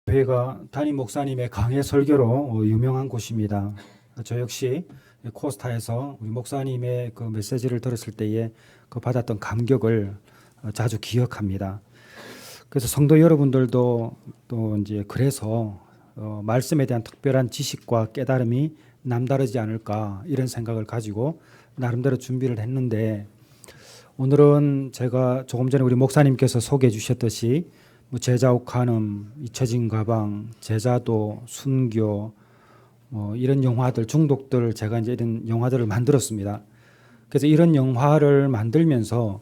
교회가 담임 목사님의 강해 설교로 유명한 곳입니다. 저 역시 코스타에서 우리 목사님의 그 메시지를 들었을 때에 그 받았던 감격을 자주 기억합니다. 그래서 성도 여러분들도 또 이제 그래서 말씀에 대한 특별한 지식과 깨달음이 남다르지 않을까 이런 생각을 가지고 나름대로 준비를 했는데, 오늘은 제가 조금 전에 우리 목사님께서 소개해 주셨듯이 제자옥 한음, 잊혀진 가방, 제자도, 순교, 이런 영화들, 중독들, 제가 이제 이런 영화들을 만들었습니다. 그래서 이런 영화를 만들면서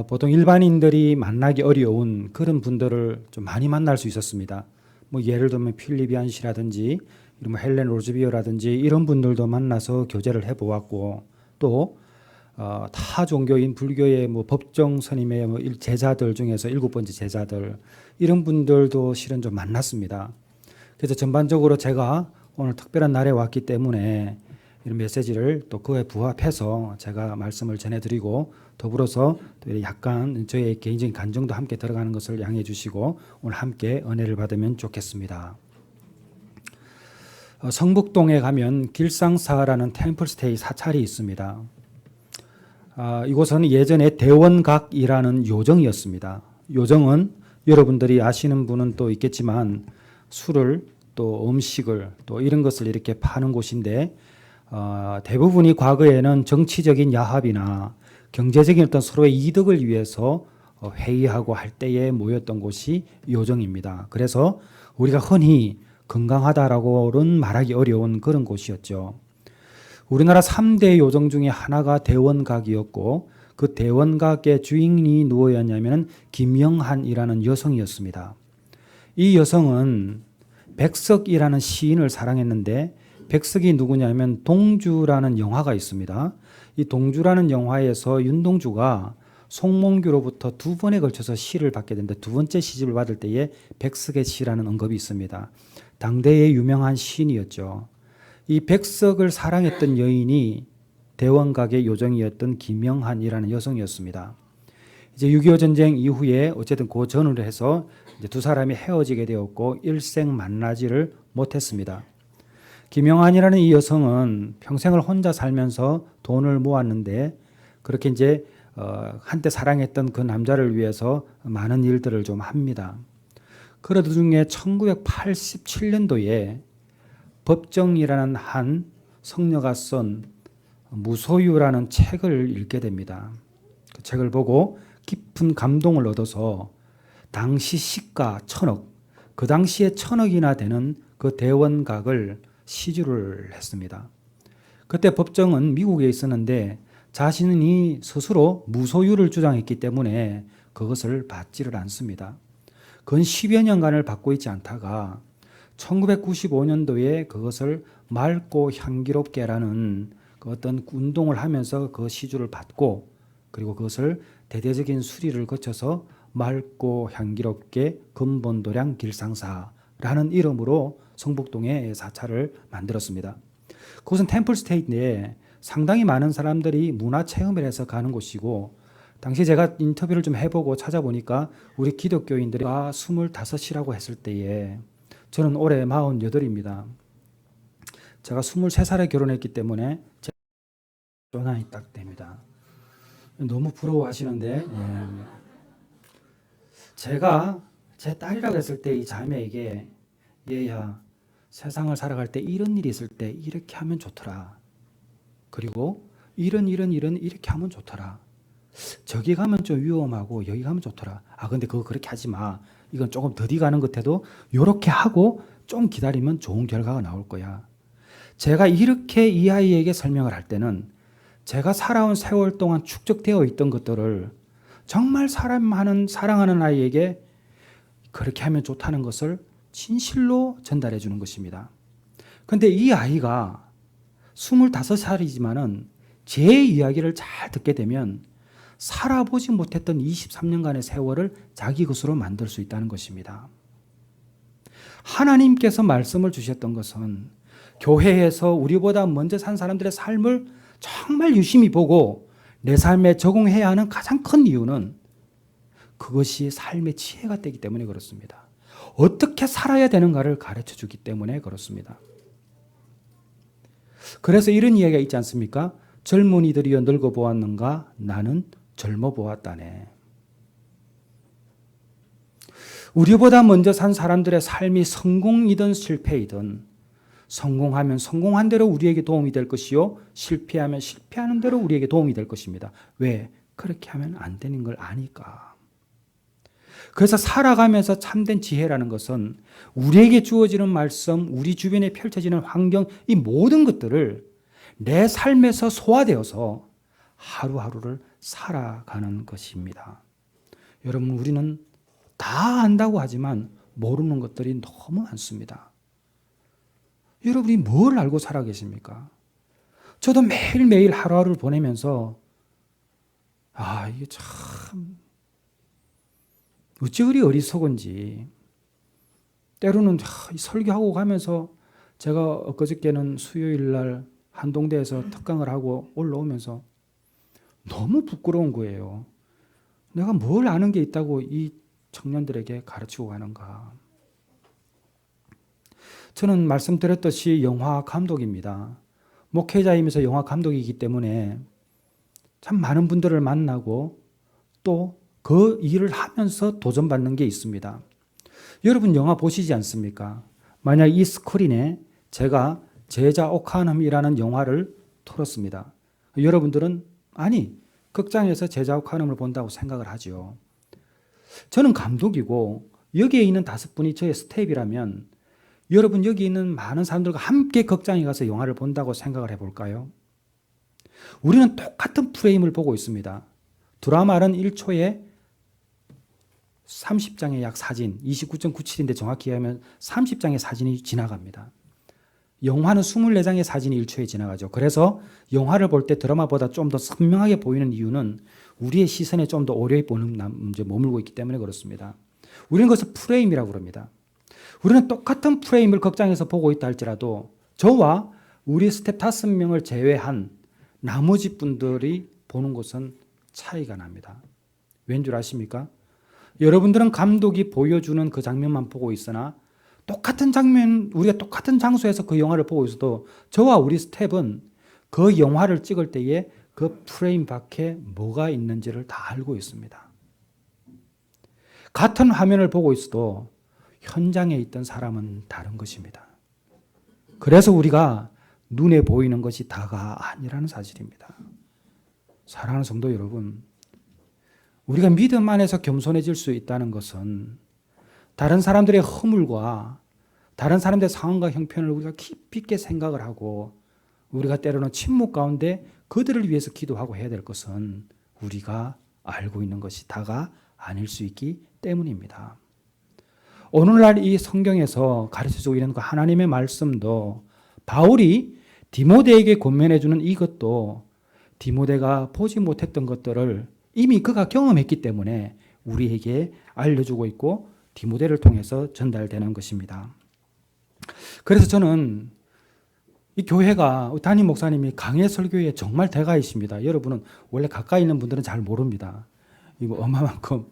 보통 일반인들이 만나기 어려운 그런 분들을 좀 많이 만날 수 있었습니다. 예를 들면 필립 얀시라든지 헬렌 로즈비어라든지 이런 분들도 만나서 교제를 해보았고, 또 타 종교인 불교의 법정 스님의 제자들 중에서 7번째 제자들, 이런 분들도 실은 좀 만났습니다. 그래서 전반적으로 제가 오늘 특별한 날에 왔기 때문에 이런 메시지를 또 그에 부합해서 제가 말씀을 전해드리고, 더불어서 또 약간 저의 개인적인 간증도 함께 들어가는 것을 양해해 주시고 오늘 함께 은혜를 받으면 좋겠습니다. 성북동에 가면 길상사라는 템플스테이 사찰이 있습니다. 이곳은 예전에 대원각이라는 요정이었습니다. 요정은 여러분들이 아시는 분은 또 있겠지만 술을 또 음식을 또 이런 것을 이렇게 파는 곳인데, 대부분이 과거에는 정치적인 야합이나 경제적인 어떤 서로의 이득을 위해서 회의하고 할 때에 모였던 곳이 요정입니다. 그래서 우리가 흔히 건강하다라고는 말하기 어려운 그런 곳이었죠. 우리나라 3대 요정 중에 하나가 대원각이었고, 그 대원각의 주인이 누구였냐면 김영한이라는 여성이었습니다. 이 여성은 백석이라는 시인을 사랑했는데, 백석이 누구냐면 동주라는 영화가 있습니다. 이 동주라는 영화에서 윤동주가 송몽규로부터 2번에 걸쳐서 시를 받게 되는데, 2번째 시집을 받을 때에 백석의 시라는 언급이 있습니다. 당대의 유명한 시인이었죠. 이 백석을 사랑했던 여인이 대원각의 요정이었던 김영한이라는 여성이었습니다. 이제 6.25 전쟁 이후에 어쨌든 그 전후를 해서 이제 두 사람이 헤어지게 되었고 일생 만나지를 못했습니다. 김영한이라는 이 여성은 평생을 혼자 살면서 돈을 모았는데, 그렇게 이제 한때 사랑했던 그 남자를 위해서 많은 일들을 좀 합니다. 그러던 중에 1987년도에 법정이라는 한 성녀가 쓴 무소유라는 책을 읽게 됩니다. 그 책을 보고 깊은 감동을 얻어서 당시 시가 1,000억, 그 당시에 1,000억이나 되는 그 대원각을 시주를 했습니다. 그때 법정은 미국에 있었는데 자신이 스스로 무소유를 주장했기 때문에 그것을 받지를 않습니다. 근 10여 년간을 받고 있지 않다가 1995년도에 그것을 맑고 향기롭게라는 그 어떤 운동을 하면서 그 시주를 받고, 그리고 그것을 대대적인 수리를 거쳐서 맑고 향기롭게 근본도량 길상사라는 이름으로 성북동에 사찰을 만들었습니다. 그것은 템플스테이인데 상당히 많은 사람들이 문화체험을 해서 가는 곳이고, 당시 제가 인터뷰를 좀 해보고 찾아보니까 우리 기독교인들이 25이라고 했을 때에 저는 올해 48입니다. 제가 23살에 결혼했기 때문에 전환이 딱 됩니다. 너무 부러워하시는데, 제가 제 딸이라고 했을 때 이 자매에게, 얘야, 세상을 살아갈 때 이런 일이 있을 때 이렇게 하면 좋더라. 그리고 이런 이렇게 하면 좋더라. 저기 가면 좀 위험하고 여기 가면 좋더라. 근데 그거 그렇게 하지 마. 이건 조금 더디 가는 것 같아도 이렇게 하고 좀 기다리면 좋은 결과가 나올 거야. 제가 이렇게 이 아이에게 설명을 할 때는 제가 살아온 세월 동안 축적되어 있던 것들을 정말 사랑하는 아이에게 그렇게 하면 좋다는 것을 진실로 전달해 주는 것입니다. 그런데 이 아이가 25살이지만은 제 이야기를 잘 듣게 되면 살아보지 못했던 23년간의 세월을 자기 것으로 만들 수 있다는 것입니다. 하나님께서 말씀을 주셨던 것은 교회에서 우리보다 먼저 산 사람들의 삶을 정말 유심히 보고 내 삶에 적용해야 하는 가장 큰 이유는 그것이 삶의 지혜가 되기 때문에 그렇습니다. 어떻게 살아야 되는가를 가르쳐 주기 때문에 그렇습니다. 그래서 이런 이야기가 있지 않습니까? 젊은이들이여 늙어 보았는가? 나는 젊어 보았다네. 우리보다 먼저 산 사람들의 삶이 성공이든 실패이든 성공하면 성공한 대로 우리에게 도움이 될 것이요, 실패하면 실패하는 대로 우리에게 도움이 될 것입니다. 왜? 그렇게 하면 안 되는 걸 아니까. 그래서 살아가면서 참된 지혜라는 것은 우리에게 주어지는 말씀, 우리 주변에 펼쳐지는 환경, 이 모든 것들을 내 삶에서 소화되어서 하루하루를 살아가는 것입니다. 여러분, 우리는 다 안다고 하지만 모르는 것들이 너무 많습니다. 여러분이 뭘 알고 살아 계십니까? 저도 매일매일 하루하루를 보내면서 이게 참 어찌 그리 어리석은지, 때로는 설교하고 가면서 제가 엊그저께는 수요일 날 한동대에서 특강을 하고 올라오면서 너무 부끄러운 거예요. 내가 뭘 아는 게 있다고 이 청년들에게 가르치고 가는가. 저는 말씀드렸듯이 영화 감독입니다. 목회자이면서 영화 감독이기 때문에 참 많은 분들을 만나고 또 그 일을 하면서 도전받는 게 있습니다. 여러분 영화 보시지 않습니까? 만약 이 스크린에 제가 제자 오카넘이라는 영화를 틀었습니다. 여러분들은 아니, 극장에서 제자 오카넘을 본다고 생각을 하죠. 저는 감독이고 여기에 있는 5분이 저의 스텝이라면 여러분 여기 있는 많은 사람들과 함께 극장에 가서 영화를 본다고 생각을 해볼까요? 우리는 똑같은 프레임을 보고 있습니다. 드라마는 1초에 30장의 약 사진, 29.97인데 정확히 하면 30장의 사진이 지나갑니다. 영화는 24장의 사진이 1초에 지나가죠. 그래서 영화를 볼 때 드라마보다 좀 더 선명하게 보이는 이유는 우리의 시선에 좀 더 오래 보는 머물고 있기 때문에 그렇습니다. 우리는 그것을 프레임이라고 그럽니다. 우리는 똑같은 프레임을 극장에서 보고 있다 할지라도 저와 우리 스텝 5명을 제외한 나머지 분들이 보는 것은 차이가 납니다. 왠 줄 아십니까? 여러분들은 감독이 보여주는 그 장면만 보고 있으나 똑같은 장면, 우리가 똑같은 장소에서 그 영화를 보고 있어도 저와 우리 스텝은 그 영화를 찍을 때에 그 프레임 밖에 뭐가 있는지를 다 알고 있습니다. 같은 화면을 보고 있어도 현장에 있던 사람은 다른 것입니다. 그래서 우리가 눈에 보이는 것이 다가 아니라는 사실입니다. 사랑하는 성도 여러분, 우리가 믿음 안에서 겸손해질 수 있다는 것은 다른 사람들의 허물과 다른 사람들의 상황과 형편을 우리가 깊이 있게 생각을 하고 우리가 때로는 침묵 가운데 그들을 위해서 기도하고 해야 될 것은 우리가 알고 있는 것이 다가 아닐 수 있기 때문입니다. 오늘날 이 성경에서 가르쳐주고 있는 그 하나님의 말씀도 바울이 디모데에게 권면해 주는 이것도 디모데가 보지 못했던 것들을 이미 그가 경험했기 때문에 우리에게 알려주고 있고 디모데를 통해서 전달되는 것입니다. 그래서 저는 이 교회가 담임 목사님이 강해 설교에 정말 대가이십니다. 여러분은 원래 가까이 있는 분들은 잘 모릅니다. 이거 얼마만큼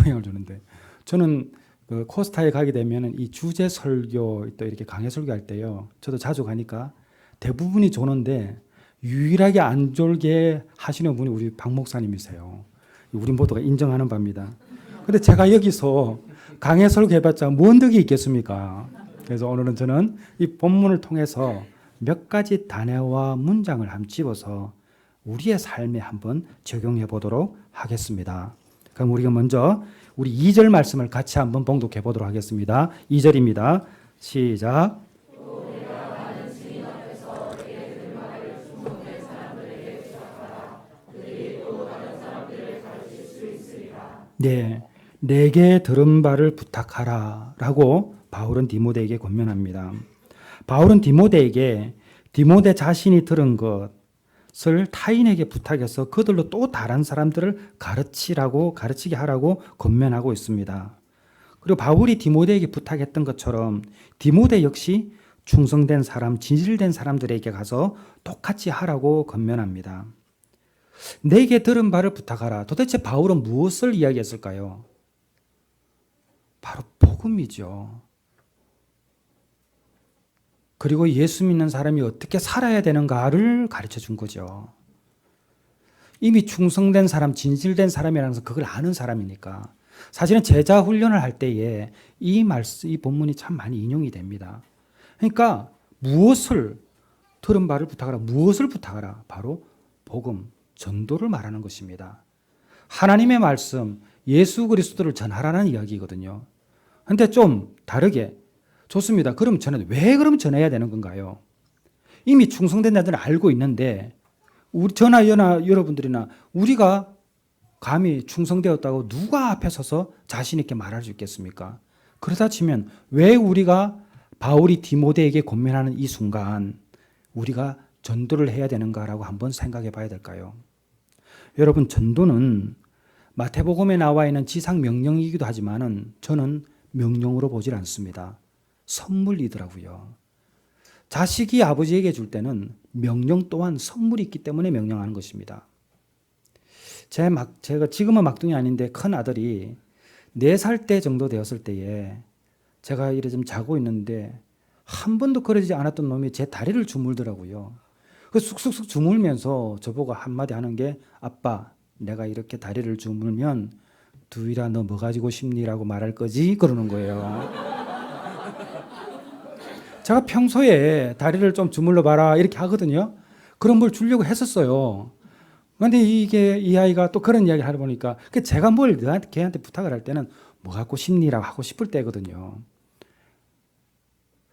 영향을 주는데 저는 그 코스타에 가게 되면 이 주제 설교 또 이렇게 강해 설교할 때요. 저도 자주 가니까 대부분이 조는데 유일하게 안 졸게 하시는 분이 우리 박 목사님이세요. 우리 모두가 인정하는 바입니다. 근데 제가 여기서 강해 설교해봤자 뭔 덕이 있겠습니까? 그래서 오늘은 저는 이 본문을 통해서 몇 가지 단어와 문장을 한번 집어서 우리의 삶에 한번 적용해 보도록 하겠습니다. 그럼 우리가 먼저 우리 2절 말씀을 같이 한번 봉독해 보도록 하겠습니다. 2절입니다. 시작. 네, 내게 들은 바를 부탁하라 라고 바울은 디모데에게 권면합니다. 바울은 디모데에게 디모데 자신이 들은 것을 타인에게 부탁해서 그들로 또 다른 사람들을 가르치게 하라고 권면하고 있습니다. 그리고 바울이 디모데에게 부탁했던 것처럼 디모데 역시 충성된 사람, 진실된 사람들에게 가서 똑같이 하라고 권면합니다. 내게 들은 바를 부탁하라. 도대체 바울은 무엇을 이야기했을까요? 바로 복음이죠. 그리고 예수 믿는 사람이 어떻게 살아야 되는가를 가르쳐 준 거죠. 이미 충성된 사람, 진실된 사람이라는 것은 그걸 아는 사람이니까. 사실은 제자 훈련을 할 때에 이 본문이 참 많이 인용이 됩니다. 그러니까 무엇을 들은 바를 부탁하라. 무엇을 부탁하라? 바로 복음, 전도를 말하는 것입니다. 하나님의 말씀, 예수 그리스도를 전하라는 이야기거든요. 그런데 좀 다르게 좋습니다. 그럼 저는 왜 그럼 전해야 되는 건가요? 이미 충성된 자들은 알고 있는데 저나 여러분들이나 우리가 감히 충성되었다고 누가 앞에 서서 자신 있게 말할 수 있겠습니까? 그러다 치면 왜 우리가 바울이 디모데에게 권면하는 이 순간 우리가 전도를 해야 되는가라고 한번 생각해 봐야 될까요? 여러분, 전도는 마태복음에 나와 있는 지상 명령이기도 하지만은 저는 명령으로 보질 않습니다. 선물이더라고요. 자식이 아버지에게 줄 때는 명령 또한 선물이 있기 때문에 명령하는 것입니다. 제가 지금은 막둥이 아닌데 큰 아들이 4살 때 정도 되었을 때에 제가 이래 좀 자고 있는데 한 번도 그러지 않았던 놈이 제 다리를 주물더라고요. 그 쑥쑥쑥 주물면서 저보고 한마디 하는 게 아빠, 내가 이렇게 다리를 주물면 두일아 너 뭐 가지고 싶니라고 말할 거지? 그러는 거예요. 제가 평소에 다리를 좀 주물러 봐라 이렇게 하거든요. 그런 걸 주려고 했었어요. 그런데 이 아이가 또 그런 이야기를 하다 보니까 제가 뭘 걔한테 부탁을 할 때는 뭐 갖고 싶니라고 하고 싶을 때거든요.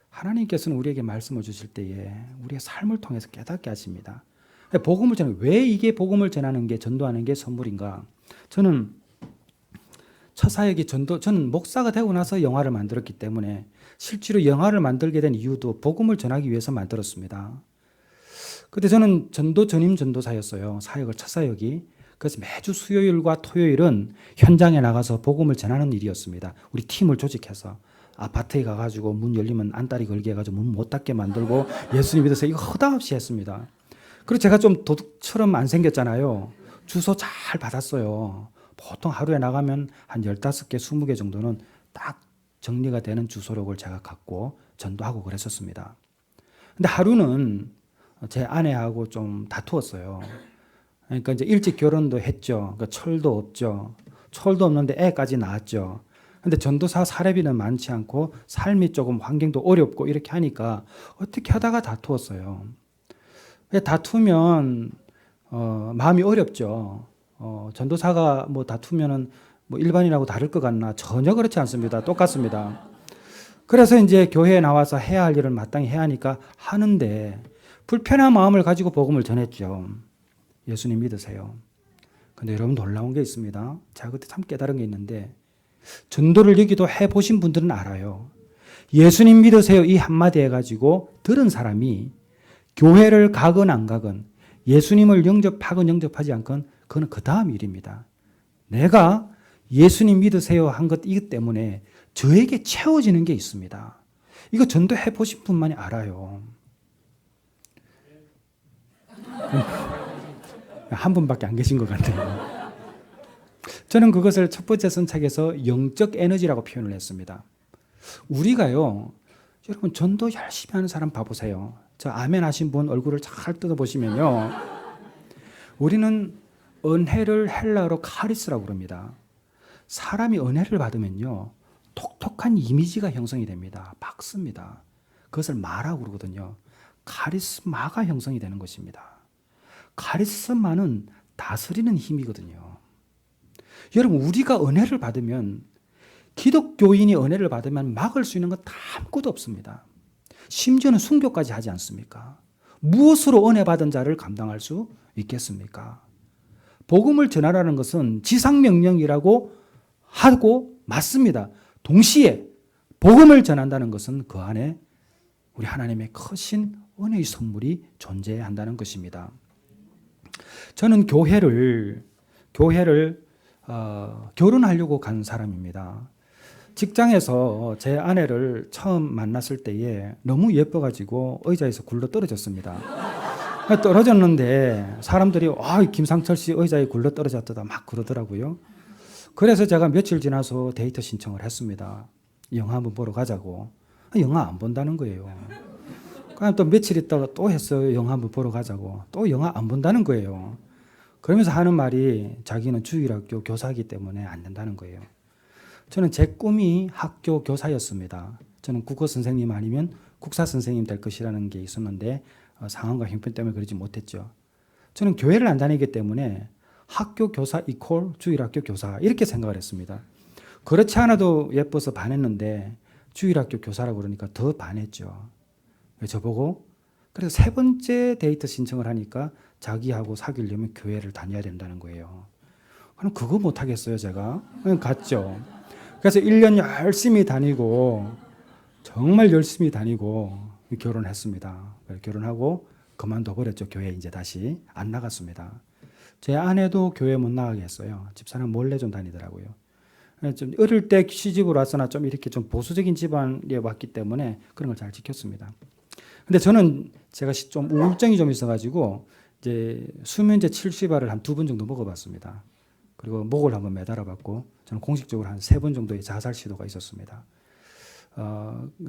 하나님께서는 우리에게 말씀을 주실 때에 우리의 삶을 통해서 깨닫게 하십니다. 복음을 전하는, 왜 이게 복음을 전하는 게, 전도하는 게 선물인가? 저는 첫 사역이 저는 목사가 되고 나서 영화를 만들었기 때문에 실제로 영화를 만들게 된 이유도 복음을 전하기 위해서 만들었습니다. 그때 저는 전임 전도사였어요. 첫 사역이. 그래서 매주 수요일과 토요일은 현장에 나가서 복음을 전하는 일이었습니다. 우리 팀을 조직해서 아파트에 가가지고 문 열리면 안다리 걸게 해가지고 문 못 닫게 만들고 예수님 믿어서 이거 허다없이 했습니다. 그리고 제가 좀 도둑처럼 안 생겼잖아요. 주소 잘 받았어요. 보통 하루에 나가면 한 15개, 20개 정도는 딱 정리가 되는 주소록을 제가 갖고 전도하고 그랬었습니다. 근데 하루는 제 아내하고 좀 다투었어요. 그러니까 이제 일찍 결혼도 했죠. 그러니까 철도 없죠. 철도 없는데 애까지 낳았죠. 근데 전도사 사례비는 많지 않고 삶이 조금 환경도 어렵고 이렇게 하니까 어떻게 하다가 다투었어요. 다투면 마음이 어렵죠. 전도사가 뭐 다투면은 뭐 일반인하고 다를 것 같나? 전혀 그렇지 않습니다. 똑같습니다. 그래서 이제 교회에 나와서 해야 할 일을 마땅히 해야 하니까 하는데 불편한 마음을 가지고 복음을 전했죠. 예수님 믿으세요. 근데 여러분 놀라운 게 있습니다. 제가 그때 참 깨달은 게 있는데 전도를 여기도 해보신 분들은 알아요. 예수님 믿으세요 이 한마디 해가지고 들은 사람이 교회를 가건 안 가건 예수님을 영접하건 영접하지 않건 그건 그 다음 일입니다. 내가 예수님 믿으세요 한 것 이것 때문에 저에게 채워지는 게 있습니다. 이거 전도해 보신 분만이 알아요. 한 분밖에 안 계신 것 같아요. 저는 그것을 첫 번째 선착에서 영적 에너지라고 표현을 했습니다. 우리가요, 여러분 전도 열심히 하는 사람 봐보세요. 저 아멘 하신 분 얼굴을 잘 뜯어보시면요. 우리는 은혜를 헬라어로 카리스라고 그럽니다. 사람이 은혜를 받으면요. 톡톡한 이미지가 형성이 됩니다. 박습니다. 그것을 마라고 그러거든요. 카리스마가 형성이 되는 것입니다. 카리스마는 다스리는 힘이거든요. 여러분 우리가 은혜를 받으면 기독교인이 은혜를 받으면 막을 수 있는 건 다 아무것도 없습니다. 심지어는 순교까지 하지 않습니까? 무엇으로 은혜 받은 자를 감당할 수 있겠습니까? 복음을 전하라는 것은 지상명령이라고 하고 맞습니다. 동시에 복음을 전한다는 것은 그 안에 우리 하나님의 크신 은혜의 선물이 존재한다는 것입니다. 저는 교회를 결혼하려고 간 사람입니다. 직장에서 제 아내를 처음 만났을 때에 너무 예뻐가지고 의자에서 굴러 떨어졌습니다. 떨어졌는데 사람들이 김상철 씨 의자에 굴러 떨어졌다 막 그러더라고요. 그래서 제가 며칠 지나서 데이트 신청을 했습니다. 영화 한번 보러 가자고. 영화 안 본다는 거예요. 그럼 또 며칠 있다가 또 했어요. 영화 한번 보러 가자고. 또 영화 안 본다는 거예요. 그러면서 하는 말이 자기는 주일학교 교사이기 때문에 안 된다는 거예요. 저는 제 꿈이 학교 교사였습니다. 저는 국어 선생님 아니면 국사 선생님 될 것이라는 게 있었는데 상황과 형편 때문에 그러지 못했죠. 저는 교회를 안 다니기 때문에 학교 교사 이퀄 주일학교 교사 이렇게 생각을 했습니다. 그렇지 않아도 예뻐서 반했는데 주일학교 교사라고 그러니까 더 반했죠. 저보고 그래서 세 번째 데이트 신청을 하니까 자기하고 사귀려면 교회를 다녀야 된다는 거예요. 그럼 그거 못 하겠어요, 제가. 그냥 갔죠. 그래서 1년 열심히 다니고 정말 열심히 다니고 결혼했습니다. 결혼하고 그만둬 버렸죠. 교회 이제 다시 안 나갔습니다. 제 아내도 교회 못 나가게 했어요. 집사람 몰래 좀 다니더라고요. 좀 어릴 때 시집을 왔으나 좀 이렇게 좀 보수적인 집안에 왔기 때문에 그런 걸 잘 지켰습니다. 근데 저는 제가 좀 우울증이 좀 있어가지고 이제 수면제 70알을 한 2번 정도 먹어봤습니다. 그리고 목을 한번 매달아봤고 저는 공식적으로 한 3번 정도의 자살 시도가 있었습니다.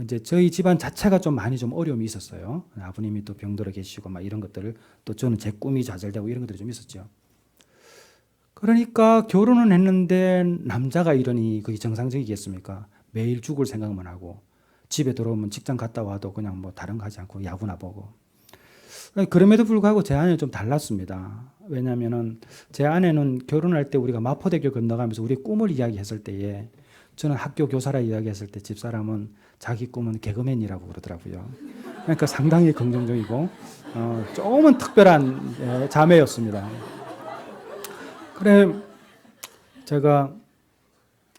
이제 저희 집안 자체가 좀 많이 좀 어려움이 있었어요. 아버님이 또 병들어 계시고 막 이런 것들을 또 저는 제 꿈이 좌절되고 이런 것들이 좀 있었죠. 그러니까 결혼은 했는데 남자가 이러니 그게 정상적이겠습니까? 매일 죽을 생각만 하고 집에 들어오면 직장 갔다 와도 그냥 뭐 다른 거 하지 않고 야구나 보고. 그럼에도 불구하고 제 아내는 좀 달랐습니다. 왜냐하면은 제 아내는 결혼할 때 우리가 마포대교 건너가면서 우리 꿈을 이야기했을 때에 저는 학교 교사라 이야기했을 때 집사람은 자기 꿈은 개그맨이라고 그러더라고요. 그러니까 상당히 긍정적이고 조금은 특별한 자매였습니다. 그래 제가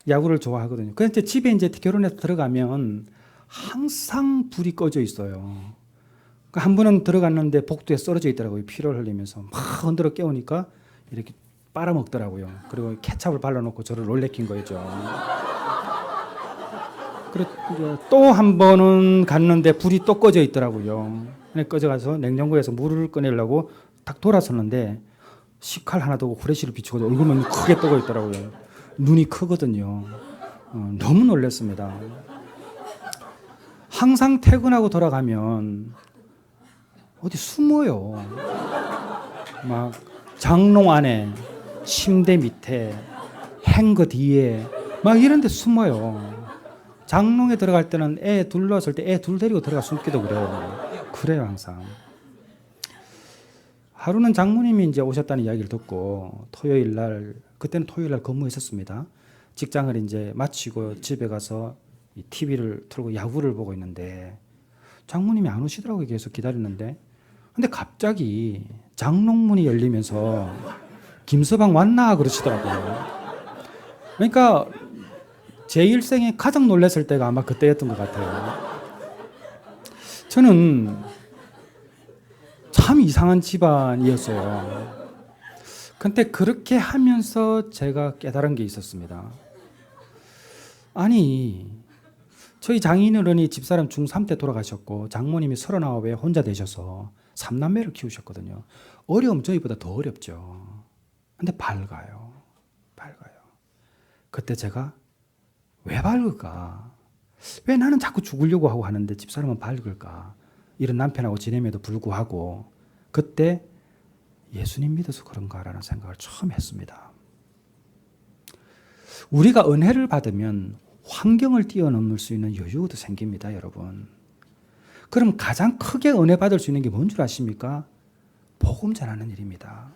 야구를 좋아하거든요. 그런데 집에 이제 결혼해서 들어가면 항상 불이 꺼져 있어요. 한 번은 들어갔는데 복도에 쓰러져 있더라고요. 피를 흘리면서 막 흔들어 깨우니까 이렇게 빨아먹더라고요. 그리고 케찹을 발라놓고 저를 놀래킨 거죠. 그리고 또 한 번은 갔는데 불이 또 꺼져 있더라고요. 꺼져가서 냉장고에서 물을 꺼내려고 딱 돌아섰는데 식칼 하나 두고 후레쉬를 비추고 얼굴만 크게 뜨고 있더라고요. 눈이 크거든요. 너무 놀랐습니다. 항상 퇴근하고 돌아가면 어디 숨어요. 막 장롱 안에, 침대 밑에, 행거 뒤에 막 이런 데 숨어요. 장롱에 들어갈 때는 애 둘 넣었을 때 애 둘 데리고 들어가 숨기도 그래요. 그래요, 항상. 하루는 장모님이 이제 오셨다는 이야기를 듣고 토요일 날, 그때는 토요일 날 근무했었습니다. 직장을 이제 마치고 집에 가서 이 TV를 틀고 야구를 보고 있는데 장모님이 안 오시더라고요. 계속 기다렸는데. 근데 갑자기 장롱문이 열리면서 김서방 왔나 그러시더라고요. 그러니까 제 일생에 가장 놀랐을 때가 아마 그때였던 것 같아요. 저는 참 이상한 집안이었어요. 근데 그렇게 하면서 제가 깨달은 게 있었습니다. 아니, 저희 장인어른이 집사람 중3 때 돌아가셨고 장모님이 39에 혼자 되셔서 3남매를 키우셨거든요. 어려움 저희보다 더 어렵죠. 근데 밝아요. 그때 제가 왜 밝을까? 왜 나는 자꾸 죽으려고 하고 하는데 집사람은 밝을까? 이런 남편하고 지냄에도 불구하고 그때 예수님 믿어서 그런가라는 생각을 처음 했습니다. 우리가 은혜를 받으면 환경을 뛰어넘을 수 있는 여유도 생깁니다, 여러분. 그럼 가장 크게 은혜 받을 수 있는 게 뭔 줄 아십니까? 복음 전하는 일입니다.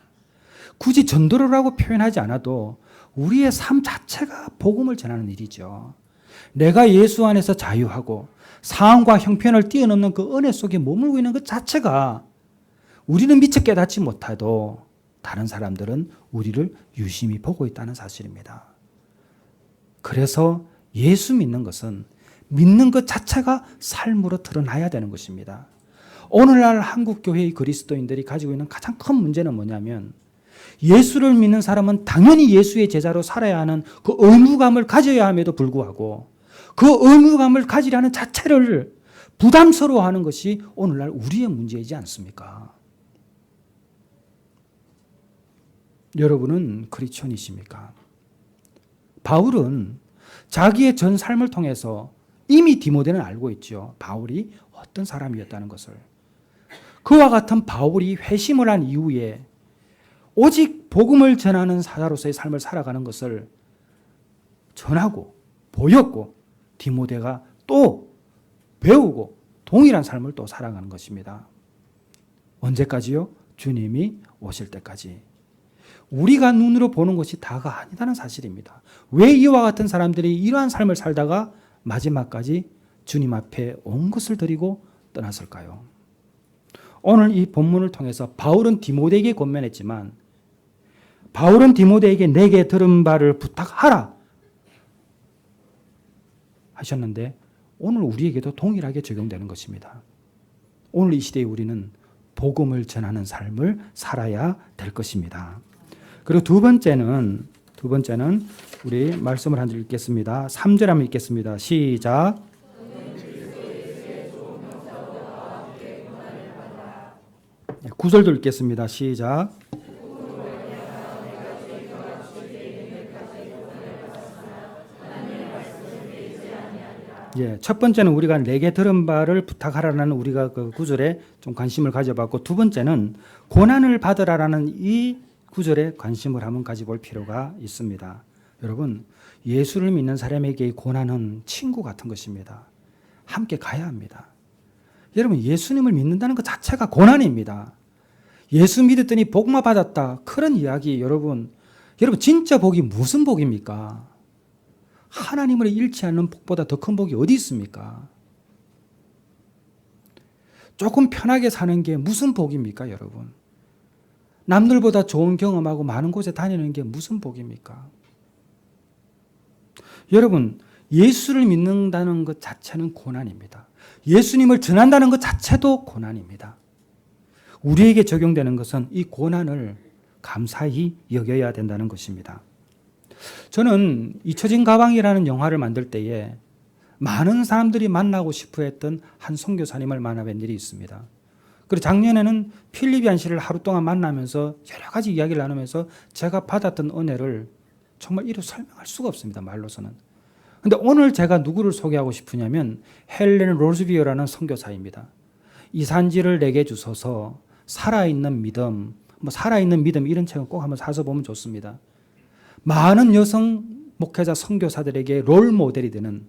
굳이 전도로라고 표현하지 않아도 우리의 삶 자체가 복음을 전하는 일이죠. 내가 예수 안에서 자유하고 상황과 형편을 뛰어넘는 그 은혜 속에 머물고 있는 것 자체가 우리는 미처 깨닫지 못해도 다른 사람들은 우리를 유심히 보고 있다는 사실입니다. 그래서 예수 믿는 것은 믿는 것 자체가 삶으로 드러나야 되는 것입니다. 오늘날 한국교회의 그리스도인들이 가지고 있는 가장 큰 문제는 뭐냐면 예수를 믿는 사람은 당연히 예수의 제자로 살아야 하는 그 의무감을 가져야 함에도 불구하고 그 의무감을 가지려는 자체를 부담스러워하는 것이 오늘날 우리의 문제이지 않습니까? 여러분은 크리스천이십니까? 바울은 자기의 전 삶을 통해서 이미 디모데는 알고 있죠. 바울이 어떤 사람이었다는 것을. 그와 같은 바울이 회심을 한 이후에 오직 복음을 전하는 사자로서의 삶을 살아가는 것을 전하고 보였고 디모데가 또 배우고 동일한 삶을 또 살아가는 것입니다. 언제까지요? 주님이 오실 때까지. 우리가 눈으로 보는 것이 다가 아니다는 사실입니다. 왜 이와 같은 사람들이 이러한 삶을 살다가 마지막까지 주님 앞에 온 것을 드리고 떠났을까요? 오늘 이 본문을 통해서 바울은 디모데에게 권면했지만 바울은 디모데에게 내게 들은 바를 부탁하라 하셨는데 오늘 우리에게도 동일하게 적용되는 것입니다. 오늘 이 시대에 우리는 복음을 전하는 삶을 살아야 될 것입니다. 그리고 두 번째는 우리 말씀을 한 절 읽겠습니다. 3절 한번 읽겠습니다. 시작. 9절도 읽겠습니다. 시작. 첫 번째는 우리가 내게 들은 바를 부탁하라는 우리가 그 구절에 좀 관심을 가져봤고, 두 번째는 고난을 받으라라는 이 구절에 관심을 한번 가져볼 필요가 있습니다. 여러분, 예수를 믿는 사람에게 고난은 친구 같은 것입니다. 함께 가야 합니다. 여러분, 예수님을 믿는다는 것 자체가 고난입니다. 예수 믿었더니 복만 받았다. 그런 이야기, 여러분 진짜 복이 무슨 복입니까? 하나님을 잃지 않는 복보다 더 큰 복이 어디 있습니까? 조금 편하게 사는 게 무슨 복입니까, 여러분? 남들보다 좋은 경험하고 많은 곳에 다니는 게 무슨 복입니까? 여러분, 예수를 믿는다는 것 자체는 고난입니다. 예수님을 전한다는 것 자체도 고난입니다. 우리에게 적용되는 것은 이 고난을 감사히 여겨야 된다는 것입니다. 저는 잊혀진 가방이라는 영화를 만들 때에 많은 사람들이 만나고 싶어 했던 한 선교사님을 만나뵌 일이 있습니다. 그리고 작년에는 필립 얀 씨를 하루 동안 만나면서 여러 가지 이야기를 나누면서 제가 받았던 은혜를 정말 이루 설명할 수가 없습니다. 말로서는. 근데 오늘 제가 누구를 소개하고 싶으냐면 헬렌 로즈비어라는 선교사입니다. 이 산지를 내게 주소서, 살아있는 믿음, 살아있는 믿음 이런 책은 꼭 한번 사서 보면 좋습니다. 많은 여성 목회자 선교사들에게 롤 모델이 되는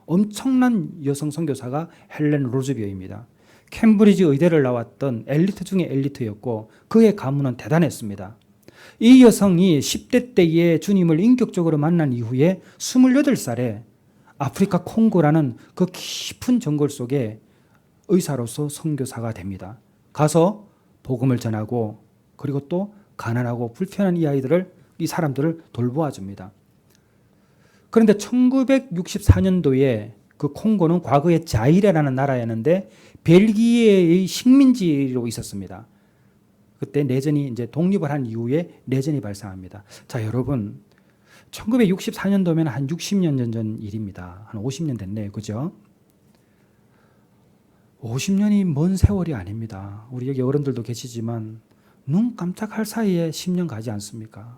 엄청난 여성 선교사가 헬렌 로즈비어입니다. 캠브리지 의대를 나왔던 엘리트 중에 엘리트였고 그의 가문은 대단했습니다. 이 여성이 10대 때에 주님을 인격적으로 만난 이후에 28살에 아프리카 콩고라는 그 깊은 정글 속에 의사로서 선교사가 됩니다. 가서 복음을 전하고 그리고 또 가난하고 불편한 이 사람들을 돌보아 줍니다. 그런데 1964년도에 그 콩고는 과거에 자이레라는 나라였는데 벨기에의 식민지로 있었습니다. 그때 내전이 이제 독립을 한 이후에 내전이 발생합니다. 자, 여러분, 1964년도면 한 60년 전 일입니다. 한 50년 됐네요. 그죠? 50년이 먼 세월이 아닙니다. 우리 여기 어른들도 계시지만 눈 깜짝할 사이에 10년 가지 않습니까?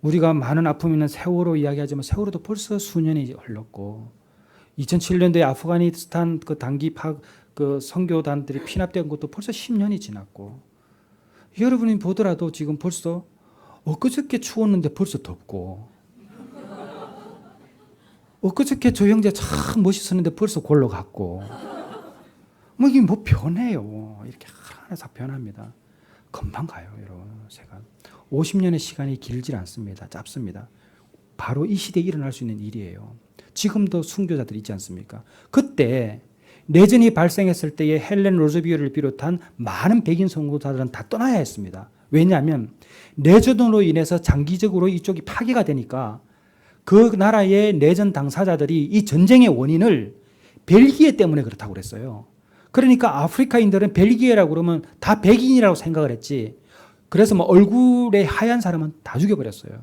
우리가 많은 아픔이 있는 세월호 이야기하지만 세월호도 벌써 수년이 흘렀고 2007년도에 아프가니스탄 그 단기 그 선교단들이 피납된 것도 벌써 10년이 지났고 여러분이 보더라도 지금 벌써 엊그저께 추웠는데 벌써 덥고 엊그저께 저 형제 참 멋있었는데 벌써 골로 갔고 이게 변해요. 이렇게 하나씩 변합니다. 금방 가요, 여러분. 제가 50년의 시간이 길지 않습니다. 짧습니다. 바로 이 시대에 일어날 수 있는 일이에요. 지금도 순교자들 있지 않습니까? 그때 내전이 발생했을 때에 헬렌 로즈비어를 비롯한 많은 백인 선교사들은 다 떠나야 했습니다. 왜냐하면 내전으로 인해서 장기적으로 이쪽이 파괴가 되니까 그 나라의 내전 당사자들이 이 전쟁의 원인을 벨기에 때문에 그렇다고 그랬어요. 그러니까 아프리카인들은 벨기에라고 그러면 다 백인이라고 생각을 했지. 그래서 얼굴에 하얀 사람은 다 죽여버렸어요.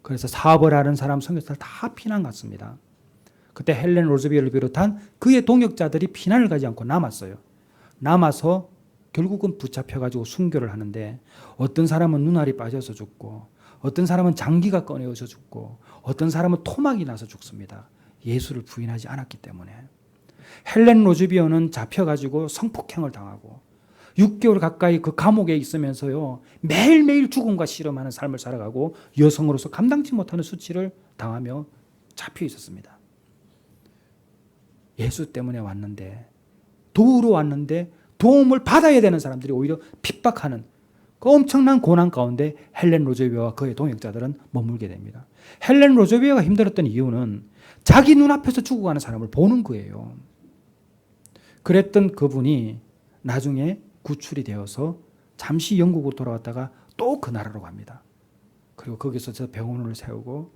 그래서 사업을 하는 사람, 선교사들 다 피난 갔습니다. 그때 헬렌 로즈비어를 비롯한 그의 동역자들이 피난을 가지 않고 남았어요. 남아서 결국은 붙잡혀가지고 순교를 하는데 어떤 사람은 눈알이 빠져서 죽고 어떤 사람은 장기가 꺼내어져 죽고 어떤 사람은 토막이 나서 죽습니다. 예수를 부인하지 않았기 때문에. 헬렌 로즈비어는 잡혀가지고 성폭행을 당하고 6개월 가까이 그 감옥에 있으면서요, 매일매일 죽음과 씨름하는 삶을 살아가고 여성으로서 감당치 못하는 수치를 당하며 잡혀 있었습니다. 예수 때문에 왔는데, 도우러 왔는데 도움을 받아야 되는 사람들이 오히려 핍박하는 그 엄청난 고난 가운데 헬렌 로즈비어와 그의 동역자들은 머물게 됩니다. 헬렌 로즈비어가 힘들었던 이유는 자기 눈앞에서 죽어가는 사람을 보는 거예요. 그랬던 그분이 나중에 구출이 되어서 잠시 영국으로 돌아왔다가 또 그 나라로 갑니다. 그리고 거기서 저 병원을 세우고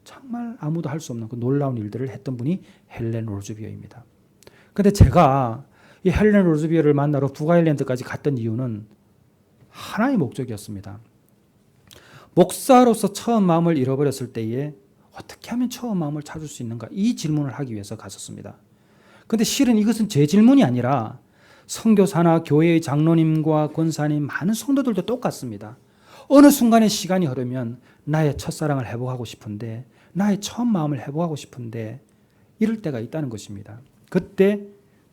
정말 아무도 할 수 없는 그 놀라운 일들을 했던 분이 헬렌 로즈비어입니다. 그런데 제가 이 헬렌 로즈비어를 만나러 북아일랜드까지 갔던 이유는 하나의 목적이었습니다. 목사로서 처음 마음을 잃어버렸을 때에 어떻게 하면 처음 마음을 찾을 수 있는가, 이 질문을 하기 위해서 갔었습니다. 그런데 실은 이것은 제 질문이 아니라 선교사나 교회의 장로님과 권사님, 많은 성도들도 똑같습니다. 어느 순간에 시간이 흐르면 나의 첫사랑을 회복하고 싶은데, 나의 처음 마음을 회복하고 싶은데 이럴 때가 있다는 것입니다. 그때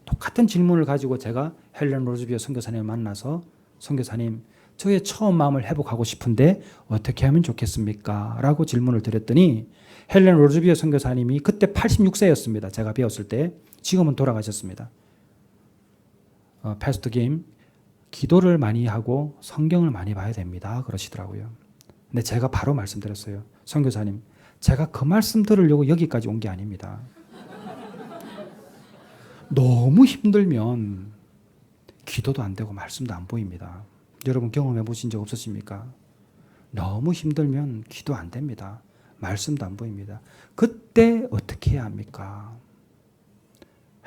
똑같은 질문을 가지고 제가 헬렌 로즈비어 선교사님을 만나서, 선교사님, 저의 처음 마음을 회복하고 싶은데 어떻게 하면 좋겠습니까? 라고 질문을 드렸더니 헬렌 로즈비어 선교사님이 그때 86세였습니다. 제가 배웠을 때. 지금은 돌아가셨습니다. 패스터 김, 기도를 많이 하고 성경을 많이 봐야 됩니다. 그러시더라고요. 근데 제가 바로 말씀드렸어요. 선교사님, 제가 그 말씀 들으려고 여기까지 온 게 아닙니다. 너무 힘들면 기도도 안 되고 말씀도 안 보입니다. 여러분 경험해 보신 적 없으십니까? 너무 힘들면 기도 안 됩니다. 말씀도 안 보입니다. 그때 어떻게 해야 합니까?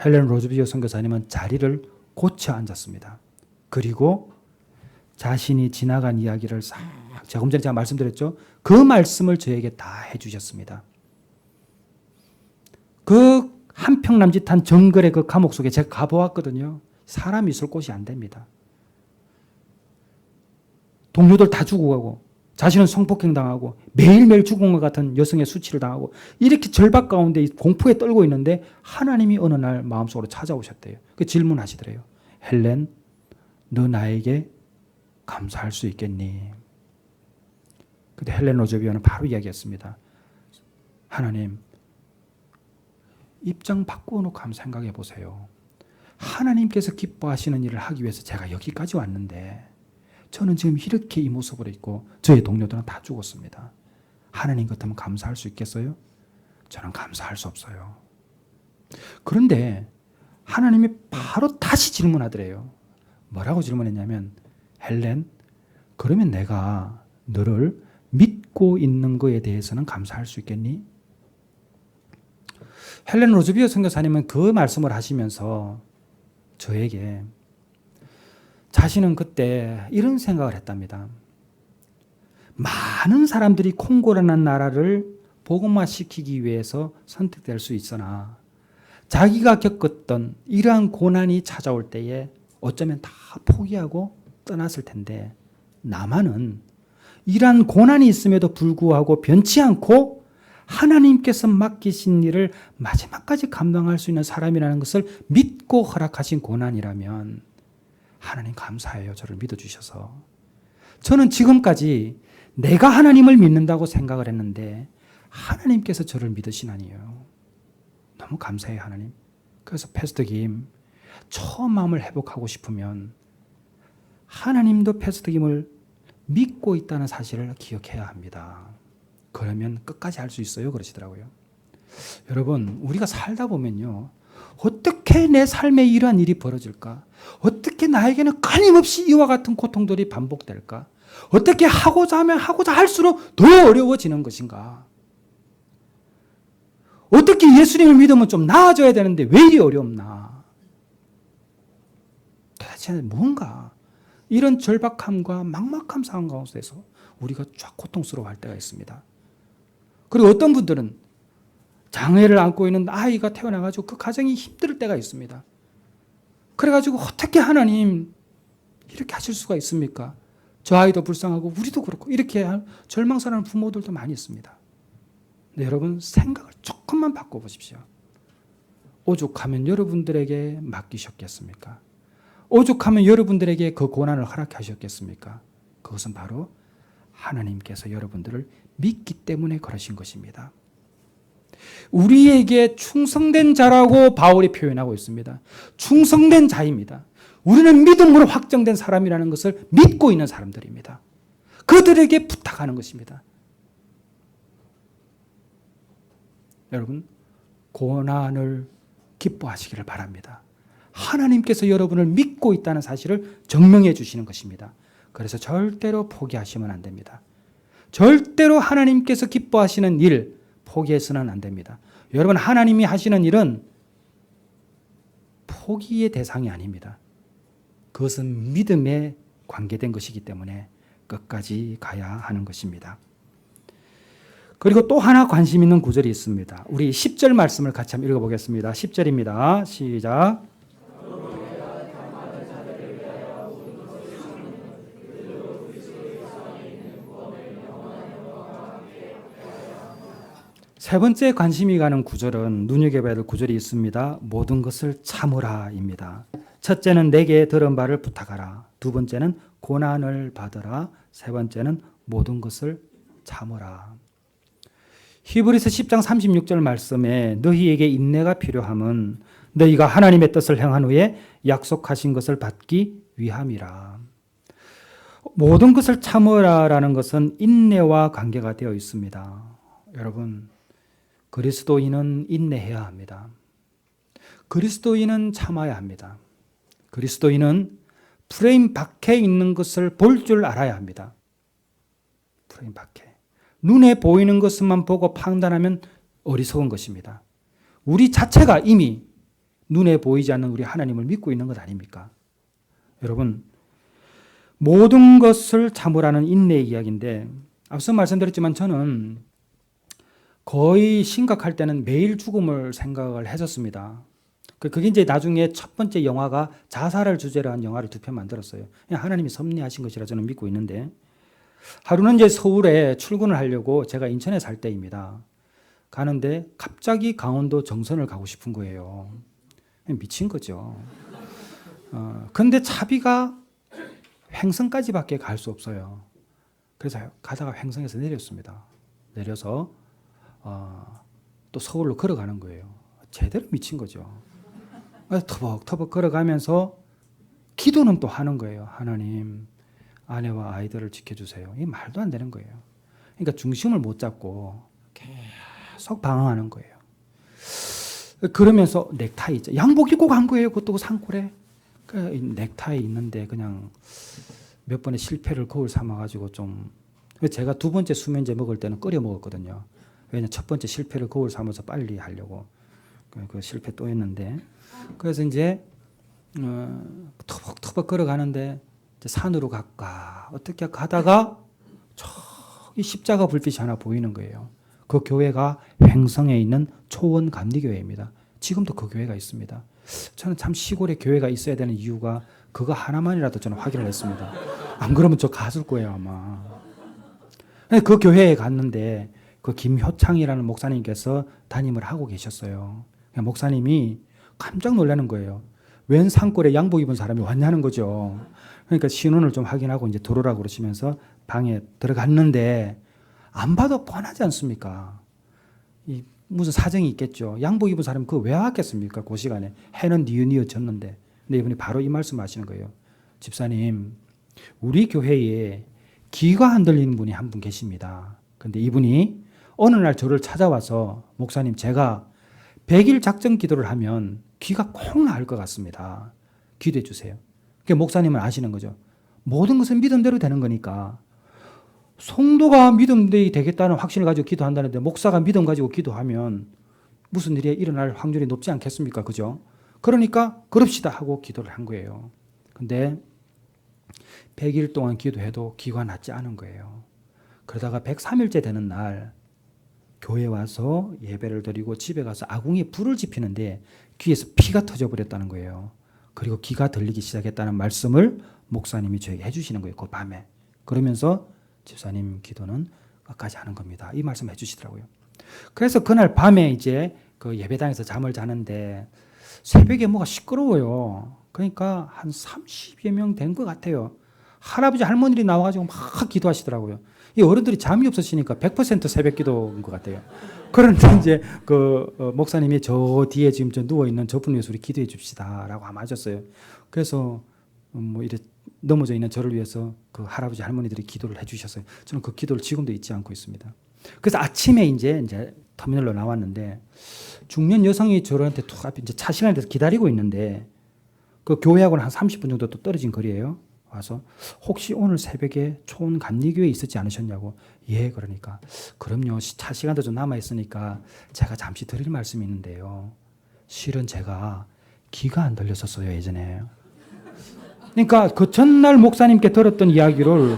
헬렌 로즈비어 선교사님은 자리를 고쳐 앉았습니다. 그리고 자신이 지나간 이야기를 싹, 조금 전에 제가 말씀드렸죠? 그 말씀을 저에게 다 해주셨습니다. 그 한평남짓한 정글의 그 감옥 속에 제가 가보았거든요. 사람이 있을 곳이 안 됩니다. 동료들 다 죽어가고, 자신은 성폭행 당하고, 매일매일 죽은 것 같은 여성의 수치를 당하고, 이렇게 절박 가운데 공포에 떨고 있는데 하나님이 어느 날 마음속으로 찾아오셨대요. 그 질문하시더래요. 헬렌, 너 나에게 감사할 수 있겠니? 근데 헬렌 로즈비어는 바로 이야기했습니다. 하나님, 입장 바꿔놓고 한번 생각해 보세요. 하나님께서 기뻐하시는 일을 하기 위해서 제가 여기까지 왔는데 저는 지금 이렇게 이 모습으로 있고 저의 동료들은 다 죽었습니다. 하나님 같으면 감사할 수 있겠어요? 저는 감사할 수 없어요. 그런데 하나님이 바로 다시 질문하더래요. 뭐라고 질문했냐면, 헬렌, 그러면 내가 너를 믿고 있는 거에 대해서는 감사할 수 있겠니? 헬렌 로즈비어 선교사님은 그 말씀을 하시면서 저에게, 자신은 그때 이런 생각을 했답니다. 많은 사람들이 콩고라는 나라를 복음화시키기 위해서 선택될 수 있으나 자기가 겪었던 이러한 고난이 찾아올 때에 어쩌면 다 포기하고 떠났을 텐데, 나만은 이러한 고난이 있음에도 불구하고 변치 않고 하나님께서 맡기신 일을 마지막까지 감당할 수 있는 사람이라는 것을 믿고 허락하신 고난이라면 하나님 감사해요. 저를 믿어주셔서. 저는 지금까지 내가 하나님을 믿는다고 생각을 했는데 하나님께서 저를 믿으시나니요. 너무 감사해요, 하나님. 그래서 패스터 김, 처음 마음을 회복하고 싶으면 하나님도 패스터 김을 믿고 있다는 사실을 기억해야 합니다. 그러면 끝까지 할 수 있어요. 그러시더라고요. 여러분, 우리가 살다 보면요, 어떻게 내 삶에 이러한 일이 벌어질까? 어떻게 나에게는 끊임없이 이와 같은 고통들이 반복될까? 어떻게 하고자 하면 하고자 할수록 더 어려워지는 것인가? 어떻게 예수님을 믿으면 좀 나아져야 되는데 왜 이리 어렵나? 도대체 뭔가 이런 절박함과 막막함 상황 가운데서 우리가 쫙 고통스러워할 때가 있습니다. 그리고 어떤 분들은 장애를 안고 있는 아이가 태어나가지고 그 가정이 힘들 때가 있습니다. 그래가지고 어떻게 하나님 이렇게 하실 수가 있습니까? 저 아이도 불쌍하고 우리도 그렇고 이렇게 절망스러운 부모들도 많이 있습니다. 근데 여러분, 생각을 조금 조금만 바꿔보십시오. 오죽하면 여러분들에게 맡기셨겠습니까? 오죽하면 여러분들에게 그 고난을 허락하셨겠습니까? 그것은 바로 하나님께서 여러분들을 믿기 때문에 그러신 것입니다. 우리에게 충성된 자라고 바울이 표현하고 있습니다. 충성된 자입니다. 우리는 믿음으로 확정된 사람이라는 것을 믿고 있는 사람들입니다. 그들에게 부탁하는 것입니다. 여러분, 고난을 기뻐하시기를 바랍니다. 하나님께서 여러분을 믿고 있다는 사실을 증명해 주시는 것입니다. 그래서 절대로 포기하시면 안 됩니다. 절대로 하나님께서 기뻐하시는 일 포기해서는 안 됩니다. 여러분, 하나님이 하시는 일은 포기의 대상이 아닙니다. 그것은 믿음에 관계된 것이기 때문에 끝까지 가야 하는 것입니다. 그리고 또 하나 관심 있는 구절이 있습니다. 우리 10절 말씀을 같이 한번 읽어보겠습니다. 10절입니다. 시작. 세 번째 관심이 가는 구절은 눈여겨봐야 될 구절이 있습니다. 모든 것을 참으라입니다. 첫째는 내게 들은 바를 부탁하라. 두 번째는 고난을 받으라. 세 번째는 모든 것을 참으라. 히브리서 10장 36절 말씀에 너희에게 인내가 필요함은 너희가 하나님의 뜻을 행한 후에 약속하신 것을 받기 위함이라. 모든 것을 참으라라는 것은 인내와 관계가 되어 있습니다. 여러분, 그리스도인은 인내해야 합니다. 그리스도인은 참아야 합니다. 그리스도인은 프레임 밖에 있는 것을 볼 줄 알아야 합니다. 프레임 밖에. 눈에 보이는 것만 보고 판단하면 어리석은 것입니다. 우리 자체가 이미 눈에 보이지 않는 우리 하나님을 믿고 있는 것 아닙니까? 여러분, 모든 것을 참으라는 인내의 이야기인데 앞서 말씀드렸지만 저는 거의 심각할 때는 매일 죽음을 생각을 했었습니다. 그게 이제 나중에 첫 번째 영화가 자살을 주제로 한 영화를 두 편 만들었어요. 하나님이 섭리하신 것이라 저는 믿고 있는데 하루는 이제 서울에 출근을 하려고 제가 인천에 살 때입니다. 가는데 갑자기 강원도 정선을 가고 싶은 거예요. 미친 거죠. 근데 차비가 횡성까지밖에 갈 수 없어요. 그래서 가다가 횡성에서 내렸습니다. 내려서 또 서울로 걸어가는 거예요. 제대로 미친 거죠. 터벅터벅 걸어가면서 기도는 또 하는 거예요. 하나님, 아내와 아이들을 지켜주세요. 이게 말도 안 되는 거예요. 그러니까 중심을 못 잡고 계속 방황하는 거예요. 그러면서 넥타이 있죠. 양복 입고 간 거예요. 그것도 산골에. 넥타이 있는데 그냥 몇 번의 실패를 거울 삼아가지고 좀. 제가 두 번째 수면제 먹을 때는 끓여 먹었거든요. 왜냐면 첫 번째 실패를 거울 삼아서 빨리 하려고. 그 실패 또 했는데. 그래서 이제 터벅터벅 걸어가는데 산으로 갈까 어떻게 가다가 저기 십자가 불빛이 하나 보이는 거예요. 그 교회가 횡성에 있는 초원 감리교회입니다. 지금도 그 교회가 있습니다. 저는 참 시골에 교회가 있어야 되는 이유가 그거 하나만이라도 저는 확인을 했습니다. 안 그러면 저 갔을 거예요 아마. 그 교회에 갔는데 그 김효창이라는 목사님께서 담임을 하고 계셨어요. 목사님이 깜짝 놀라는 거예요. 웬 산골에 양복 입은 사람이 왔냐는 거죠. 그러니까 신원을 좀 확인하고 이제 들어오라고 그러시면서 방에 들어갔는데 안 봐도 뻔하지 않습니까? 무슨 사정이 있겠죠. 양복 입은 사람이 그거 왜 왔겠습니까? 그 시간에. 해는 뉘어뉘어졌는데. 근데 이분이 바로 이 말씀 하시는 거예요. 집사님, 우리 교회에 귀가 안 들리는 분이 한 분 계십니다. 근데 이분이 어느 날 저를 찾아와서 목사님, 제가 100일 작전 기도를 하면 귀가 콩 나을 것 같습니다. 기도해 주세요. 그러니까 목사님은 아시는 거죠. 모든 것은 믿음대로 되는 거니까. 성도가 믿음대로 되겠다는 확신을 가지고 기도한다는데 목사가 믿음 가지고 기도하면 무슨 일이 일어날 확률이 높지 않겠습니까? 그죠? 그러니까 그럽시다 하고 기도를 한 거예요. 근데 100일 동안 기도해도 귀가 낫지 않은 거예요. 그러다가 103일째 되는 날 교회 와서 예배를 드리고 집에 가서 아궁이에 불을 지피는데 귀에서 피가 터져버렸다는 거예요. 그리고 귀가 들리기 시작했다는 말씀을 목사님이 저에게 해주시는 거예요. 그 밤에. 그러면서 집사님 기도는 끝까지 하는 겁니다. 이 말씀 해주시더라고요. 그래서 그날 밤에 이제 그 예배당에서 잠을 자는데 새벽에 뭐가 시끄러워요. 그러니까 한 30여 명 된 것 같아요. 할아버지 할머니들이 나와가지고 막 기도하시더라고요. 이 어른들이 잠이 없으시니까 100% 새벽 기도인 것 같아요. 그런데 이제 목사님이 저 뒤에 지금 저 누워 있는 저분을 위해서 우리 기도해 줍시다라고 하셨어요. 그래서 뭐 이래 넘어져 있는 저를 위해서 그 할아버지 할머니들이 기도를 해주셨어요. 저는 그 기도를 지금도 잊지 않고 있습니다. 그래서 아침에 이제 터미널로 나왔는데 중년 여성이 저한테 툭 앞에 이제 차 시간에 대해서 기다리고 있는데 그 교회하고는 한 30분 정도 또 떨어진 거리예요. 와서 혹시 오늘 새벽에 초원 감리교회에 있었지 않으셨냐고. 예, 그러니까 그럼요. 차 시간도 좀 남아 있으니까 제가 잠시 드릴 말씀이 있는데요. 실은 제가 기가 안 들렸었어요, 예전에. 그러니까 그 전날 목사님께 들었던 이야기를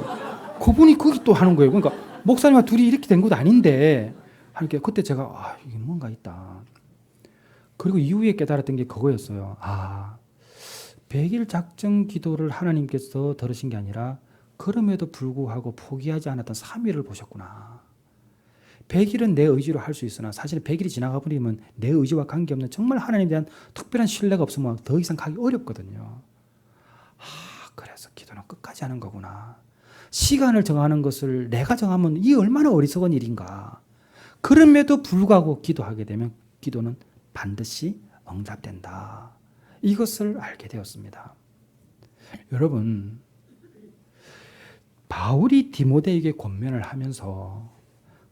그분이 거기 또 하는 거예요. 그러니까 목사님과 둘이 이렇게 된 것도 아닌데 하니까 그때 제가 이게 뭔가 있다. 그리고 이후에 깨달았던 게 그거였어요. 100일 작정 기도를 하나님께서 들으신 게 아니라 그럼에도 불구하고 포기하지 않았던 3일을 보셨구나. 100일은 내 의지로 할 수 있으나 사실 100일이 지나가 버리면 내 의지와 관계없는 정말 하나님에 대한 특별한 신뢰가 없으면 더 이상 가기 어렵거든요. 그래서 기도는 끝까지 하는 거구나. 시간을 정하는 것을 내가 정하면 이 얼마나 어리석은 일인가. 그럼에도 불구하고 기도하게 되면 기도는 반드시 응답된다. 이것을 알게 되었습니다. 여러분, 바울이 디모데에게 권면을 하면서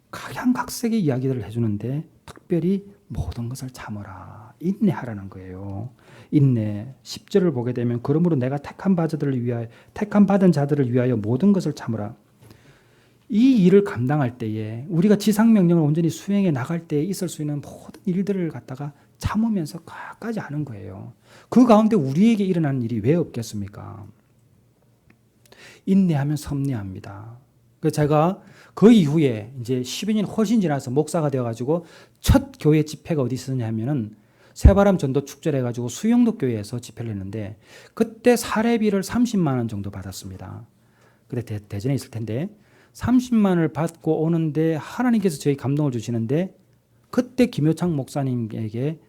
각양각색의 이야기들을 해주는데 특별히 모든 것을 참으라. 인내하라는 거예요. 인내. 10절을 보게 되면 그러므로 내가 택한 받은 자들을 위하여 모든 것을 참으라. 이 일을 감당할 때에 우리가 지상명령을 온전히 수행해 나갈 때에 있을 수 있는 모든 일들을 갖다가 참으면서 끝까지 하는 거예요. 그 가운데 우리에게 일어나는 일이 왜 없겠습니까? 인내하면 섭리합니다. 제가 그 이후에 이제 10여 년 훨씬 지나서 목사가 되어가지고 첫 교회 집회가 어디 있었냐 하면은 새바람 전도 축제를 해가지고 수영도 교회에서 집회를 했는데 그때 사례비를 30만 원 정도 받았습니다. 그때 대전에 있을 텐데 30만 원을 받고 오는데 하나님께서 저희 감동을 주시는데 그때 김효창 목사님에게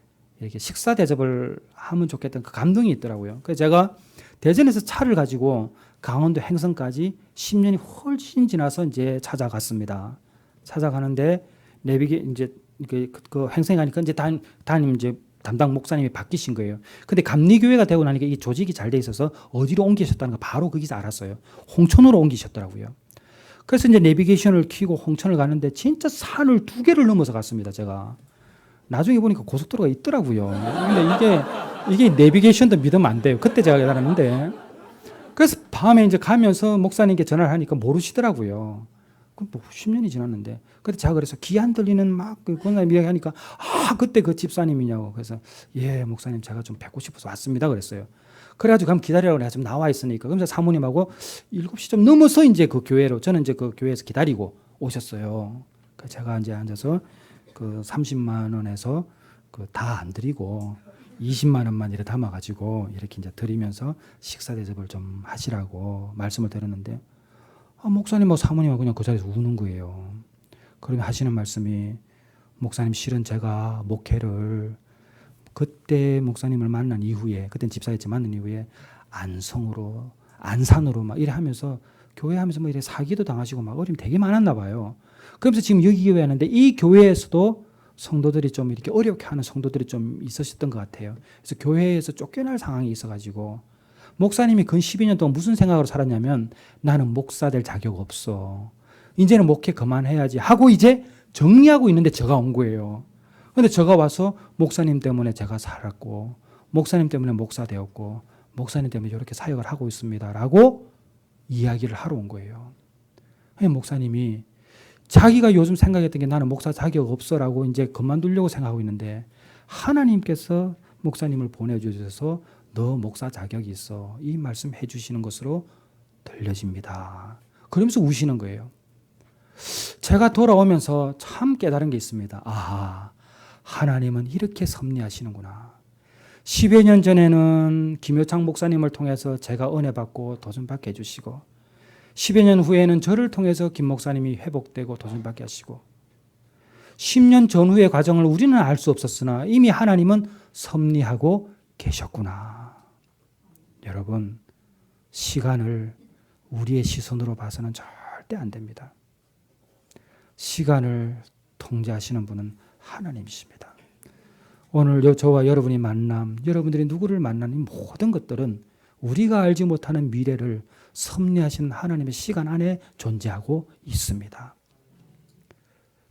이렇게 식사 대접을 하면 좋겠다는 그 감동이 있더라고요. 그래서 제가 대전에서 차를 가지고 강원도 행성까지 10년이 훨씬 지나서 이제 찾아갔습니다. 찾아가는데 이제 그 행성에 가니까 이제 담임 이제 담당 목사님이 바뀌신 거예요. 근데 감리교회가 되고 나니까 이 조직이 잘 돼 있어서 어디로 옮기셨다는 거 바로 거기서 알았어요. 홍천으로 옮기셨더라고요. 그래서 이제 내비게이션을 켜고 홍천을 가는데 진짜 산을 2개를 넘어서 갔습니다, 제가. 나중에 보니까 고속도로가 있더라고요. 근데 이게 내비게이션도 믿으면 안 돼요. 그때 제가 깨달았는데. 그래서 밤에 이제 가면서 목사님께 전화를 하니까 모르시더라고요. 그 10년이 지났는데. 근데 제가 그래서 귀 안 들리는 막 그 권사님 이야기하니까 그때 그 집사님이냐고. 그래서 예, 목사님 제가 좀 뵙고 싶어서 왔습니다. 그랬어요. 그래가지고 그럼 기다리라고 내가 지금 나와 있으니까. 그러면서 사모님하고 7시 좀 넘어서 이제 그 교회로 저는 이제 그 교회에서 기다리고 오셨어요. 제가 이제 앉아서 그 30만 원에서 그 다 안 드리고 20만 원만 이렇게 담아가지고 이렇게 이제 드리면서 식사 대접을 좀 하시라고 말씀을 드렸는데 목사님하고 사모님하고 그냥 그 자리에서 우는 거예요. 그러면 하시는 말씀이 목사님 실은 제가 목회를 그때 목사님을 만난 이후에 그땐 집사였지 만난 이후에 안산으로 막 이래 하면서 교회 하면서 뭐 이래 사기도 당하시고 막 어려움이 되게 많았나 봐요. 그러면서 지금 여기 교회 하는데 이 교회에서도 성도들이 좀 이렇게 어렵게 하는 성도들이 좀 있으셨던 것 같아요. 그래서 교회에서 쫓겨날 상황이 있어가지고 목사님이 근 12년 동안 무슨 생각으로 살았냐면 나는 목사 될 자격 없어. 이제는 목회 그만해야지 하고 이제 정리하고 있는데 제가 온 거예요. 그런데 제가 와서 목사님 때문에 제가 살았고 목사님 때문에 목사 되었고 목사님 때문에 이렇게 사역을 하고 있습니다. 라고 이야기를 하러 온 거예요. 목사님이 자기가 요즘 생각했던 게 나는 목사 자격 없어라고 이제 그만두려고 생각하고 있는데 하나님께서 목사님을 보내주셔서 너 목사 자격이 있어. 이 말씀 해주시는 것으로 들려집니다. 그러면서 우시는 거예요. 제가 돌아오면서 참 깨달은 게 있습니다. 하나님은 이렇게 섭리하시는구나. 10여 년 전에는 김효창 목사님을 통해서 제가 은혜 받고 도전받게 해주시고 10여 년 후에는 저를 통해서 김 목사님이 회복되고 도전받게 하시고 10년 전후의 과정을 우리는 알 수 없었으나 이미 하나님은 섭리하고 계셨구나. 여러분, 시간을 우리의 시선으로 봐서는 절대 안 됩니다. 시간을 통제하시는 분은 하나님이십니다. 오늘 저와 여러분이 만남, 여러분들이 누구를 만나는 모든 것들은 우리가 알지 못하는 미래를 섭리하신 하나님의 시간 안에 존재하고 있습니다.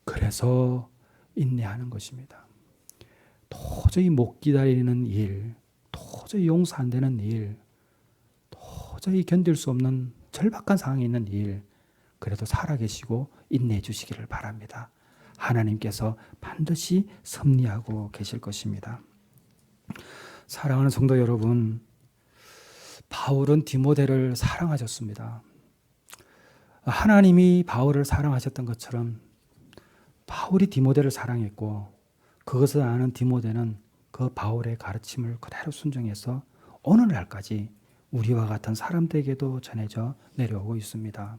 그래서 인내하는 것입니다. 도저히 못 기다리는 일, 도저히 용서 안 되는 일, 도저히 견딜 수 없는 절박한 상황에 있는 일, 그래도 살아계시고 인내해 주시기를 바랍니다. 하나님께서 반드시 섭리하고 계실 것입니다. 사랑하는 성도 여러분, 바울은 디모데를 사랑하셨습니다. 하나님이 바울을 사랑하셨던 것처럼 바울이 디모데를 사랑했고, 그것을 아는 디모데는 그 바울의 가르침을 그대로 순종해서 오늘날까지 우리와 같은 사람들에게도 전해져 내려오고 있습니다.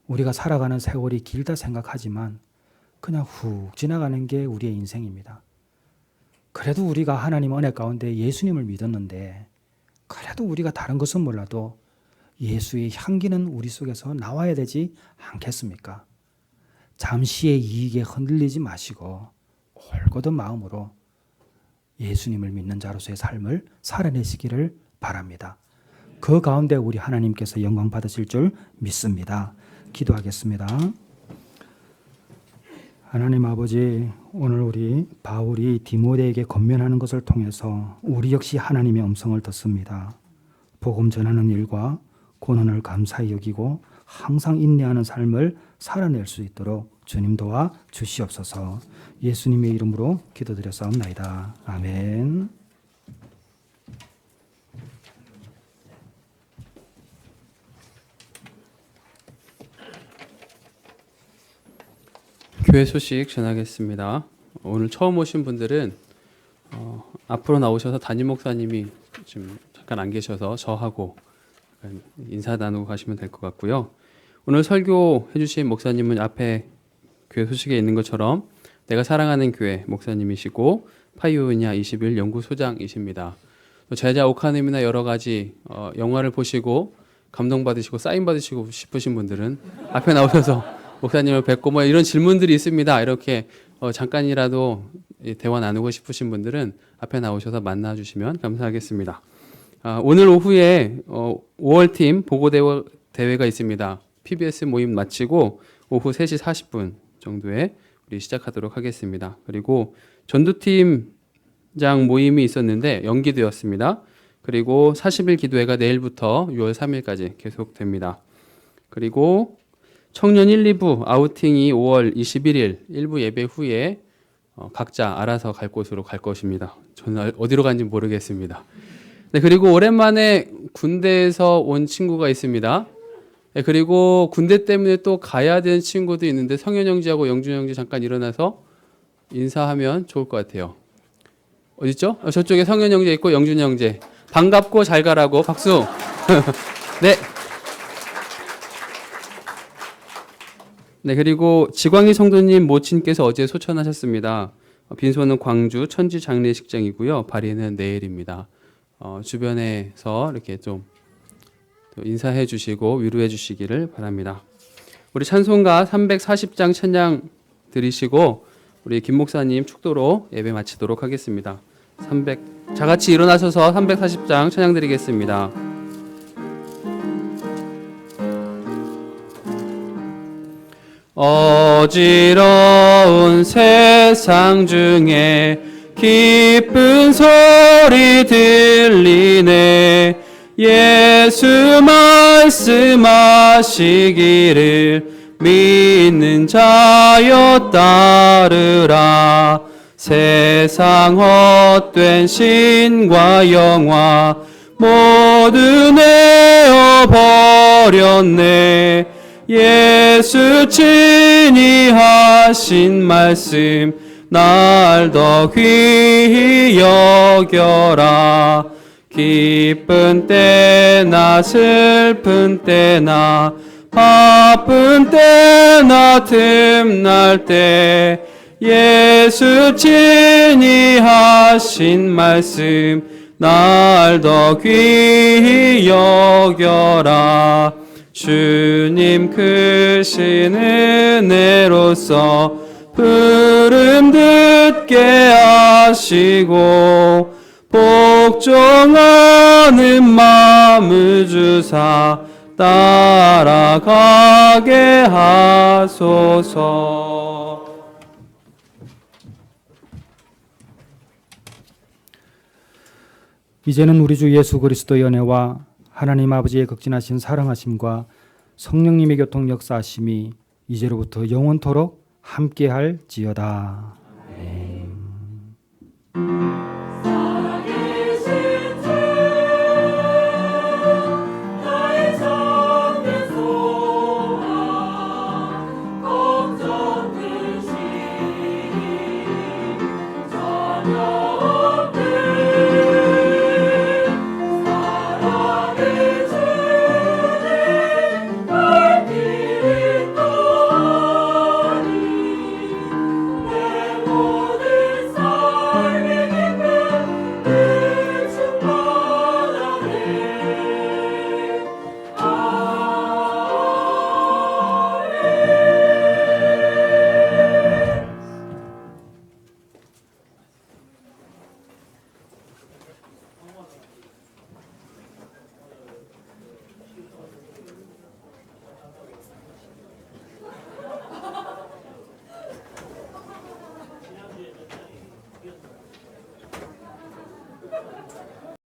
우리가 살아가는 세월이 길다 생각하지만 그냥 훅 지나가는 게 우리의 인생입니다. 그래도 우리가 하나님 은혜 가운데 예수님을 믿었는데, 그래도 우리가 다른 것은 몰라도 예수의 향기는 우리 속에서 나와야 되지 않겠습니까? 잠시의 이익에 흔들리지 마시고 올곧은 마음으로 예수님을 믿는 자로서의 삶을 살아내시기를 바랍니다. 그 가운데 우리 하나님께서 영광 받으실 줄 믿습니다. 기도하겠습니다. 하나님 아버지, 오늘 우리 바울이 디모데에게 권면하는 것을 통해서 우리 역시 하나님의 음성을 듣습니다. 복음 전하는 일과 고난을 감사히 여기고 항상 인내하는 삶을 살아낼 수 있도록 주님 도와 주시옵소서. 예수님의 이름으로 기도드렸사옵나이다. 아멘. 교회 소식 전하겠습니다. 오늘 처음 오신 분들은 앞으로 나오셔서 담임 목사님이 지금 잠깐 안 계셔서 저하고 인사 나누고 가시면 될 것 같고요. 오늘 설교 해주신 목사님은 앞에 교회 소식에 있는 것처럼 내가 사랑하는 교회 목사님이시고 파이오니아 21 연구소장이십니다. 제자 오카님이나 여러 가지 영화를 보시고 감동받으시고 사인 받으시고 싶으신 분들은 앞에 나오셔서 목사님을 뵙고 뭐 이런 질문들이 있습니다. 이렇게 잠깐이라도 대화 나누고 싶으신 분들은 앞에 나오셔서 만나주시면 감사하겠습니다. 오늘 오후에 5월팀 보고대회가 있습니다. PBS 모임 마치고 오후 3시 40분 정도에 우리 시작하도록 하겠습니다. 그리고 전도팀장 모임이 있었는데 연기되었습니다. 그리고 40일 기도회가 내일부터 6월 3일까지 계속됩니다. 그리고 청년 1, 2부 아우팅이 5월 21일 1부 예배 후에 각자 알아서 갈 곳으로 갈 것입니다. 저는 어디로 간지 모르겠습니다. 네, 그리고 오랜만에 군대에서 온 친구가 있습니다. 네, 그리고 군대 때문에 또 가야 되는 친구도 있는데 성현 형제하고 영준 형제 잠깐 일어나서 인사하면 좋을 것 같아요. 어딨죠? 저쪽에 성현 형제 있고 영준 형제. 반갑고 잘 가라고 박수. 네. 네, 그리고 지광희 성도님 모친께서 어제 소천하셨습니다. 빈소는 광주 천지 장례식장이고요. 발인은 내일입니다. 주변에서 이렇게 좀 인사해 주시고 위로해 주시기를 바랍니다. 우리 찬송가 340장 찬양 드리시고 우리 김 목사님 축도로 예배 마치도록 하겠습니다. 다 같이 일어나셔서 340장 찬양 드리겠습니다. 어지러운 세상 중에 기쁜 소리 들리네. 예수 말씀하시기를 믿는 자여 따르라. 세상 헛된 신과 영화 모두 내어 버렸네. 예수 친히 하신 말씀 날 더 귀히 여겨라. 기쁜 때나 슬픈 때나 바쁜 때나 틈날 때 예수 친히 하신 말씀 날 더 귀히 여겨라. 주님 크신 은혜로서 부름 듣게 하시고 복종하는 마음을 주사 따라가게 하소서. 이제는 우리 주 예수 그리스도의 은혜와 하나님 아버지의 극진하신 사랑하심과 성령님의 교통 역사하심이 이제로부터 영원토록 함께할지어다.